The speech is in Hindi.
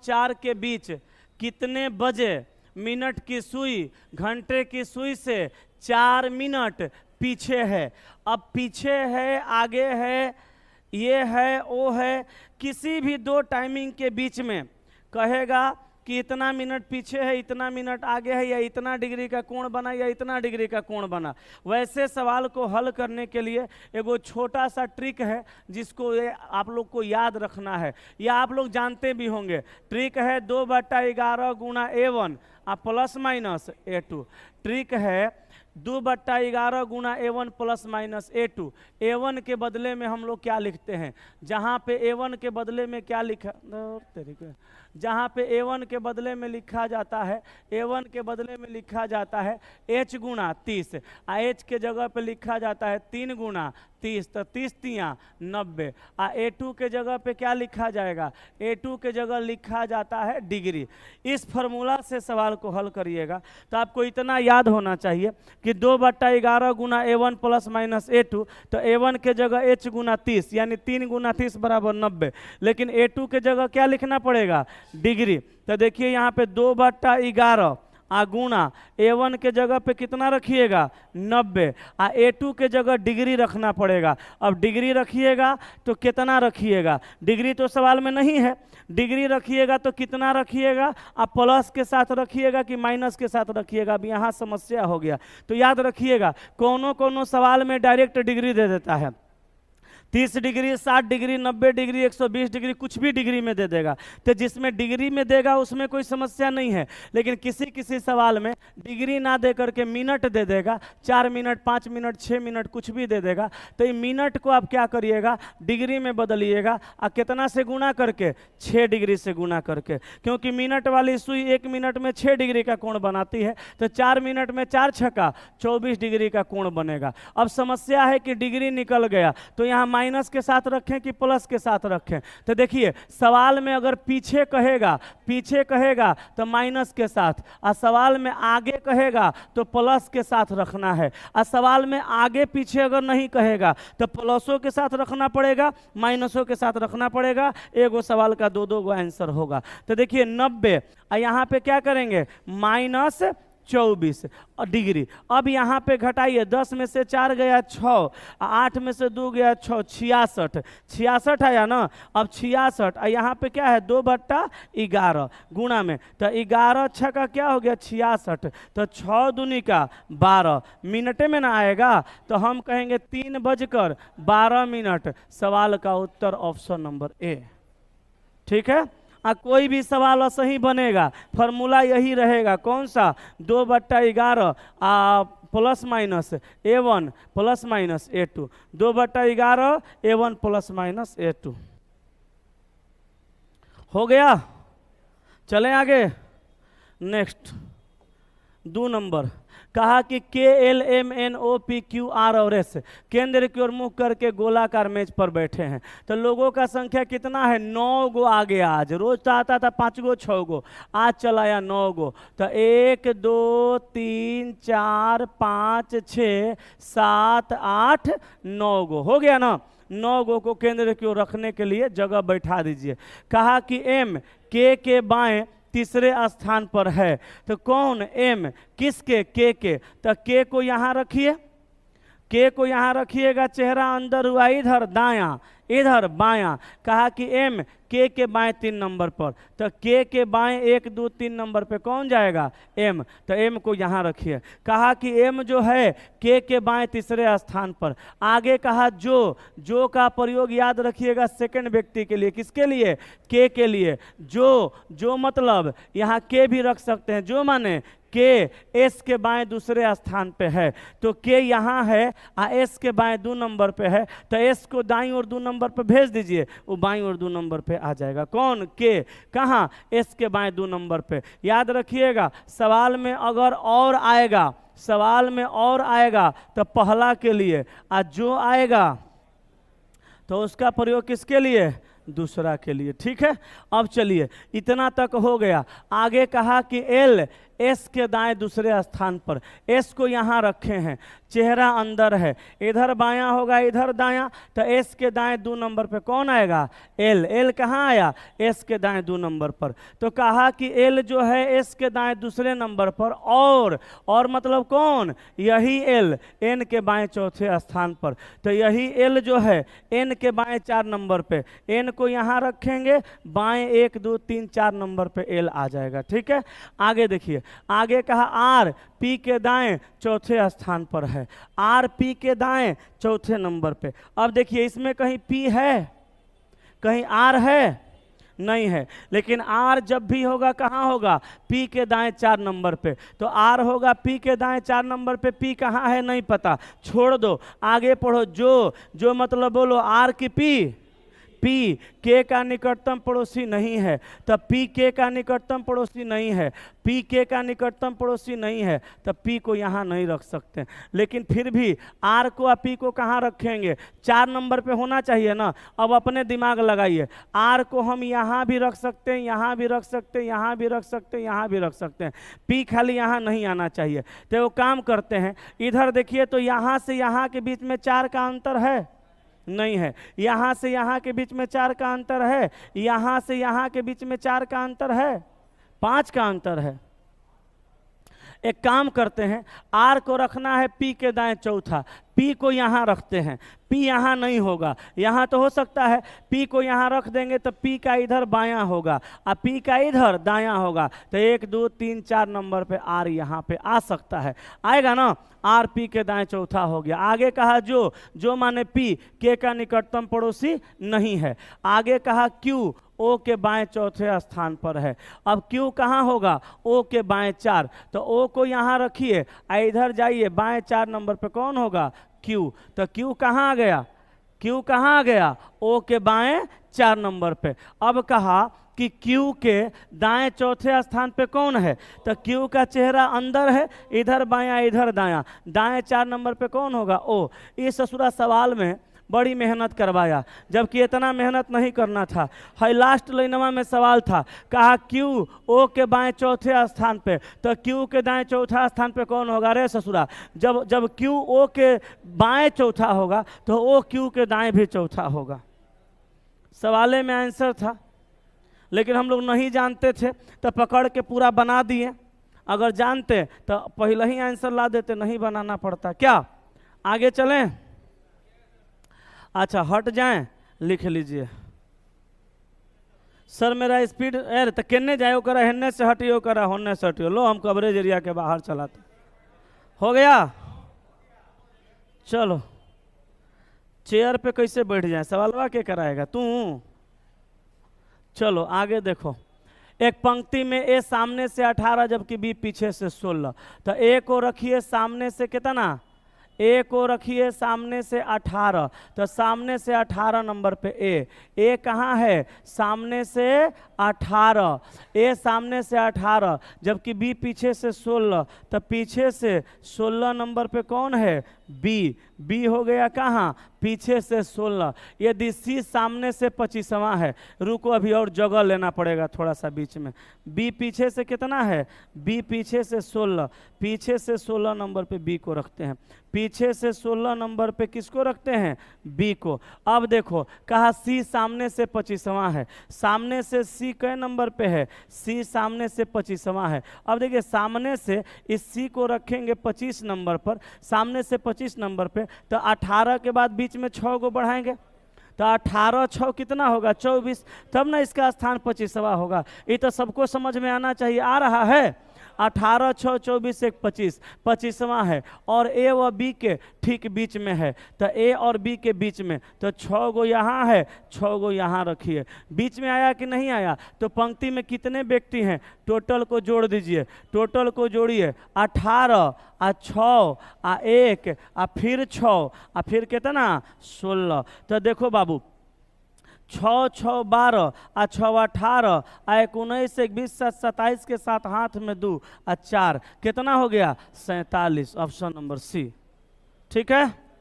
4 के बीच कितने बजे मिनट की सुई घंटे की सुई से 4 मिनट पीछे है। अब पीछे है, आगे है, ये है, वो है, किसी भी दो टाइमिंग के बीच में कहेगा कि इतना मिनट पीछे है, इतना मिनट आगे है, या इतना डिग्री का कोण बना या इतना डिग्री का कोण बना। वैसे सवाल को हल करने के लिए एगो छोटा सा ट्रिक है जिसको आप लोग को याद रखना है, या आप लोग जानते भी होंगे। ट्रिक है 2/11 गुणा A1 plus minus A2। Trick है 2/11 गुणा A1 plus minus A2। A1 के बदले में हम लोग क्या लिखते हैं, जहाँ पे A1 के बदले में क्या लिखा, जहाँ पे A1 के बदले में लिखा जाता है, A1 के बदले में लिखा जाता है H गुणा 30, H के जगह पे लिखा जाता है 3 गुणा 30, तो 30 तियाँ 90। A2 के जगह पे क्या लिखा जाएगा, A2 के जगह लिखा जाता है डिग्री। इस फार्मूला से सवाल को हल करिएगा तो आपको इतना याद होना चाहिए कि 2/11 गुणा A1 प्लस माइनस A2, तो A1 के जगह H गुणा 30 यानी 3 गुणा 30 बराबर 90, लेकिन A2 के जगह क्या लिखना पड़ेगा, डिग्री। तो देखिए यहाँ पे 2/11 गुणा A1 के जगह पे कितना रखिएगा 90, A2 के जगह डिग्री रखना पड़ेगा। अब डिग्री रखिएगा तो कितना रखिएगा, डिग्री तो सवाल में नहीं है, डिग्री रखिएगा तो कितना रखिएगा, आप प्लस के साथ रखिएगा कि माइनस के साथ रखिएगा। अब यहाँ समस्या हो गया, तो याद रखिएगा कोनो सवाल में डायरेक्ट डिग्री दे देता है, 30 डिग्री, 60 डिग्री, 90 डिग्री, 120 डिग्री, कुछ भी डिग्री में दे देगा। तो जिसमें डिग्री में देगा उसमें कोई समस्या नहीं है, लेकिन किसी किसी सवाल में डिग्री ना दे करके मिनट दे देगा, 4 मिनट, 5 मिनट, 6 मिनट, कुछ भी दे देगा। तो ये मिनट को आप क्या करिएगा, डिग्री में बदलिएगा, और कितना से गुणा करके, 6 डिग्री से गुणा करके, क्योंकि मिनट वाली सुई 1 मिनट में 6 डिग्री का कोण बनाती है, तो 4 मिनट में 4 छक्का 24 डिग्री का कोण बनेगा। अब समस्या है कि डिग्री निकल गया, तो यहाँ माइनस के साथ रखें कि प्लस के साथ रखें। तो देखिए सवाल में अगर पीछे कहेगा तो माइनस के साथ, और सवाल में आगे कहेगा तो प्लस के साथ रखना है, और सवाल में आगे पीछे अगर नहीं कहेगा तो प्लसों के साथ रखना पड़ेगा, माइनसों के साथ रखना पड़ेगा। एगो सवाल का 2-2 गो आंसर होगा। तो देखिए 90, और यहाँ पे क्या करेंगे, माइनस 24 डिग्री। अब यहाँ पे घटाइए, 10 में से 4 गया 6, 8 में से 2 गया 6, 66 आया ना। अब 66, और यहाँ पे क्या है 2/11 गुणा में, तो 11 6 का क्या हो गया 66, तो 6 दूनी का 12 मिनटे में ना आएगा, तो हम कहेंगे 3:12। सवाल का उत्तर ऑप्शन नंबर ए। ठीक है, कोई भी सवाल सही बनेगा, फॉर्मूला यही रहेगा, कौन सा, 2/11 plus minus A1 plus minus A2, 2/11 A1 plus minus A2। हो गया, चलें आगे। नेक्स्ट 2 नंबर कहा कि KLMNOPQR और S केंद्र की ओर मुख करके गोलाकार मेज पर बैठे हैं। तो लोगों का संख्या कितना है, 9 गो आगे। आज रोज तो आता था 5 गो 6 गो, आज चलाया 9 गो। तो 1 2 3 4 5 6 7 8 9 गो हो गया ना। 9 गो को केंद्र की ओर रखने के लिए जगह बैठा दीजिए। कहा कि M K के बाएं तीसरे स्थान पर है। तो कौन, M किसके, K के। तो K को यहाँ रखिए, K को यहाँ रखिएगा, चेहरा अंदर हुआ इधर दायां, इधर बायां। कहा कि M K के बाएं 3 नंबर पर, तो K के बाएं 1 2 3 नंबर पे कौन जाएगा, M। तो M को यहाँ रखिए। कहा कि M जो है K के बाएं तीसरे स्थान पर। आगे कहा जो का प्रयोग याद रखिएगा सेकंड व्यक्ति के लिए, किसके लिए, K के लिए। जो मतलब यहाँ K भी रख सकते हैं, जो माने K S के बाएं दूसरे स्थान पे है। तो K यहाँ है, S के बाएं 2 नंबर पे है, तो S को दाईं ओर 2 नंबर पे भेज दीजिए, वो बाईं ओर 2 नंबर पे आ जाएगा। कौन, K कहाँ, S के बाएं 2 नंबर पे। याद रखिएगा सवाल में अगर और आएगा, सवाल में और आएगा तो पहला के लिए, जो आएगा तो उसका प्रयोग किसके लिए, दूसरा के लिए। ठीक है, अब चलिए इतना तक हो गया। आगे कहा कि एल एस के दाएं दूसरे स्थान पर, एस को यहाँ रखे हैं, चेहरा अंदर है, इधर बायां होगा इधर दायां, तो एस के दाएं 2 नंबर पे कौन आएगा? एल। एल कहाँ आया? एस के दाएं 2 नंबर पर। तो कहा कि एल जो है एस के दाएं दूसरे नंबर पर, और मतलब कौन? यही एल एन के बाएं चौथे स्थान पर। तो यही एल जो है एन के बाएं 4 नंबर पे, एन को यहाँ रखेंगे, बाएं 1 2 3 4 नंबर पे एल आ जाएगा। ठीक है, आगे देखिए, आगे कहा आर पी के दाएं चौथे स्थान पर है, आर पी के दाएं चौथे नंबर पे। अब देखिए इसमें कहीं पी है, कहीं आर है? नहीं है, लेकिन आर जब भी होगा कहाँ होगा? पी के दाएं 4 नंबर पे। तो आर होगा पी के दाएं 4 नंबर पे, पी कहाँ है नहीं पता, छोड़ दो, आगे पढ़ो। जो मतलब बोलो आर की पी, पी के का निकटतम पड़ोसी नहीं है, तब पी के का निकटतम पड़ोसी नहीं है, पी के का निकटतम पड़ोसी नहीं है, तब पी को यहाँ नहीं रख सकते। लेकिन फिर भी आर को और पी को कहाँ रखेंगे? 4 नंबर पे होना चाहिए ना। अब अपने दिमाग लगाइए, आर को हम यहाँ भी रख सकते हैं, यहाँ भी रख सकते हैं, यहाँ भी रख सकते हैं, यहाँ भी रख सकते हैं, पी खाली यहाँ नहीं आना चाहिए। तो वो काम करते हैं, इधर देखिए तो यहाँ से यहाँ के बीच में 4 का अंतर है? नहीं है। यहाँ से यहाँ के बीच में 4 का अंतर है? यहाँ से यहाँ के बीच में 4 का अंतर है? 5 का अंतर है। एक काम करते हैं, आर को रखना है पी के दाएं चौथा, पी को यहाँ रखते हैं, पी यहाँ नहीं होगा, यहाँ तो हो सकता है, पी को यहाँ रख देंगे तो पी का इधर बायां होगा और पी का इधर दायां होगा, तो 1 2 3 4 नंबर पे आर यहाँ पे आ सकता है, आएगा ना। आर पी के दाएं चौथा हो गया। आगे कहा जो माने पी के का निकटतम पड़ोसी नहीं है। आगे कहा क्यू ओ के बाएं चौथे स्थान पर है। अब क्यू कहाँ होगा? ओ के बाएं 4, तो ओ को यहाँ रखिए, इधर जाइए, बाएं 4 नंबर पे कौन होगा? क्यू। तो क्यू कहाँ आ गया? क्यू कहाँ आ गया? ओ के बाएं 4 नंबर पे। अब कहा कि क्यू के दाएं चौथे स्थान पे कौन है? तो क्यू का चेहरा अंदर है, इधर बायां इधर दायां, दाएं 4 नंबर पे कौन होगा? ओ। इस ससुरा सवाल में बड़ी मेहनत करवाया, जबकि इतना मेहनत नहीं करना था। हाई लास्ट लाइनवा में सवाल था, कहा क्यू ओ के बाएं चौथे स्थान पे, तो क्यू के दाएं चौथा स्थान पे कौन होगा? रे ससुरा, जब क्यू ओ के बाएं चौथा होगा तो ओ क्यू के दाएं भी चौथा होगा। सवाले में आंसर था, लेकिन हम लोग नहीं जानते थे तो पकड़ के पूरा बना दिए। अगर जानते तो पहले ही आंसर ला देते, नहीं बनाना पड़ता। क्या आगे चलें? अच्छा हट जाएं, लिख लीजिए। सर मेरा स्पीड एर तो केने जाए करा, हेन्ने से हटियो करा, होने से हटियो। लो हम कवरेज एरिया के बाहर चलाते। हो गया? चलो चेयर पे कैसे बैठ जाए, सवालवा के कराएगा? तू। चलो आगे देखो, एक पंक्ति में ए सामने से 18 जबकि बी पीछे से 16, तो ए को रखिए सामने से कितना? ए को रखिए सामने से 18, तो सामने से 18 नंबर पे ए कहाँ है? सामने से 18, ए सामने से 18 जबकि बी पीछे से 16, तो पीछे से 16 नंबर पे कौन है? बी हो गया कहाँ? पीछे से 16। यदि सी सामने से 25वां है, रुको अभी और जगह लेना पड़ेगा थोड़ा सा बीच में। बी पीछे से कितना है? बी पीछे से 16, पीछे से 16 नंबर पे बी को रखते हैं, पीछे से 16 नंबर पे किसको रखते हैं? बी को। अब देखो कहा सी सामने से 25वां है, सामने से सी कै नंबर पे है? सी सामने से 25वां है। अब देखिए सामने से इस सी को रखेंगे 25 नंबर पर, सामने से 25 नंबर पे, तो 18 के बाद बीच में 6 को बढ़ाएंगे, तो 18 6 कितना होगा? 24, तब ना इसका स्थान 25वां होगा। ये तो सबको समझ में आना चाहिए। आ रहा है? 18 6 24 1 25, 25वां है और ए व बी के ठीक बीच में है, तो ए और बी के बीच में, तो 6 गो यहाँ है, 6 गो यहाँ रखिए। बीच में आया कि नहीं आया? तो पंक्ति में कितने व्यक्ति हैं? टोटल को जोड़ दीजिए, टोटल को जोड़िए, 18 आ 6 आ 1 आ फिर 6 आ फिर कितना? 16। तो देखो बाबू, 6 6 12 आ 6 18 आ 19 21 27 के साथ हाथ में 2 आ 4 कितना हो गया? 47। Option number C. ठीक है।